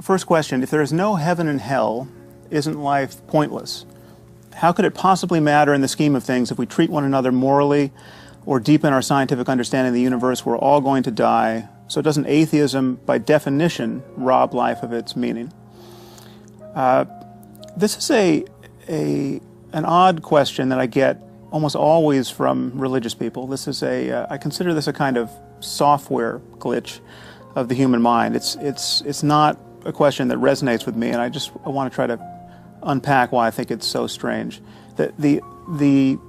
First question, if there is no heaven and hell, isn't life pointless? How could it possibly matter in the scheme of things if we treat one another morally or deepen our scientific understanding of the universe? We're all going to die. So doesn't atheism, by definition, rob life of its meaning? This is an odd question that I get almost always from religious people. This is I consider this a kind of software glitch of the human mind. It's not a question that resonates with me, and I want to try to unpack why I think it's so strange. The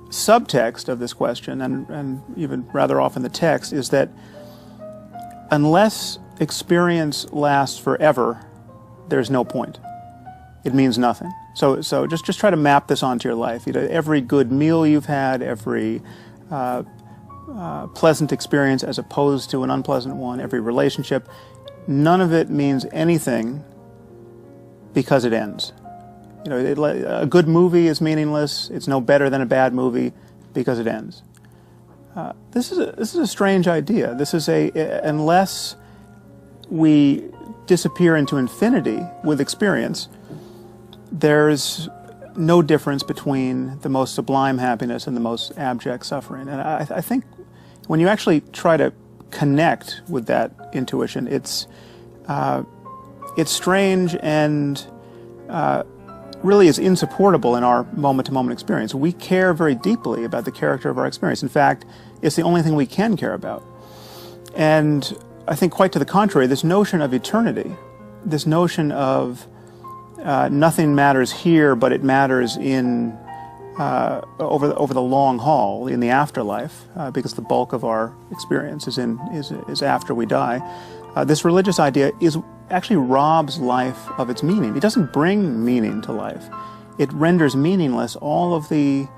subtext of this question, and even rather often the text, is that unless experience lasts forever, there's no point. It means nothing. So just try to map this onto your life. Every good meal you've had, every pleasant experience as opposed to an unpleasant one, every relationship, none of it means anything because it ends. A good movie is meaningless. It's no better than a bad movie because it ends. This is a strange idea. This is unless we disappear into infinity with experience, there's no difference between the most sublime happiness and the most abject suffering. And I think when you actually try to connect with that intuition, it's strange and really is insupportable in our moment-to-moment experience. We care very deeply about the character of our experience. In fact, it's the only thing we can care about. And I think quite to the contrary, this notion of eternity, this notion of nothing matters here, but it matters in over the long haul, in the afterlife, because the bulk of our experience is after we die. This religious idea actually robs life of its meaning. It doesn't bring meaning to life. It renders meaningless all of the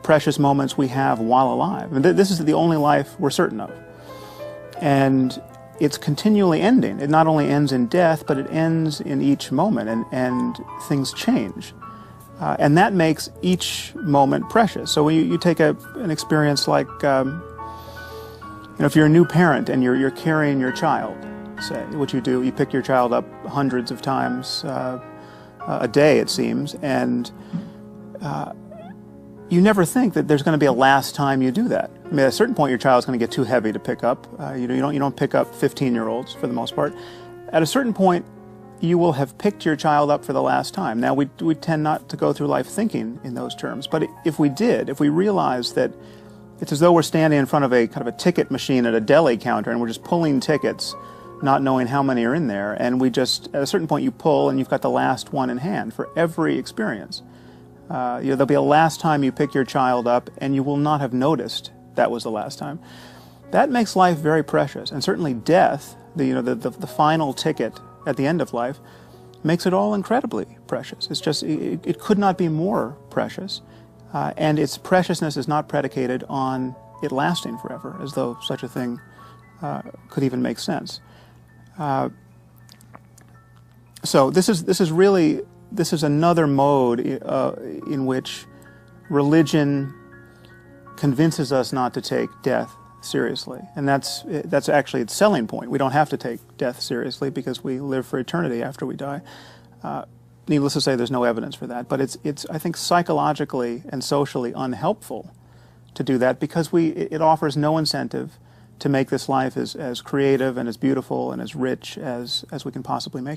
precious moments we have while alive. And this is the only life we're certain of. And it's continually ending. It not only ends in death, but it ends in each moment, and things change. And that makes each moment precious. So when you take an experience like, if you're a new parent and you're carrying your child, say, what you do, you pick your child up hundreds of times a day, it seems, and you never think that there's going to be a last time you do that. I mean, at a certain point, your child's going to get too heavy to pick up. You don't pick up 15-year-olds for the most part. At a certain point, you will have picked your child up for the last time. Now, we tend not to go through life thinking in those terms, but if we realized that it's as though we're standing in front of a kind of a ticket machine at a deli counter, and we're just pulling tickets, not knowing how many are in there, and at a certain point, you pull, and you've got the last one in hand for every experience. There'll be a last time you pick your child up, and you will not have noticed that was the last time. That makes life very precious, and certainly death, the final ticket at the end of life, makes it all incredibly precious. It's just, it could not be more precious, and its preciousness is not predicated on it lasting forever, as though such a thing could even make sense. So this is another mode in which religion convinces us not to take death seriously, and that's actually its selling point. We don't have to take death seriously because we live for eternity after we die. Needless to say, there's no evidence for that, but it's I think psychologically and socially unhelpful to do that, because it offers no incentive to make this life as creative and as beautiful and as rich as we can possibly make it.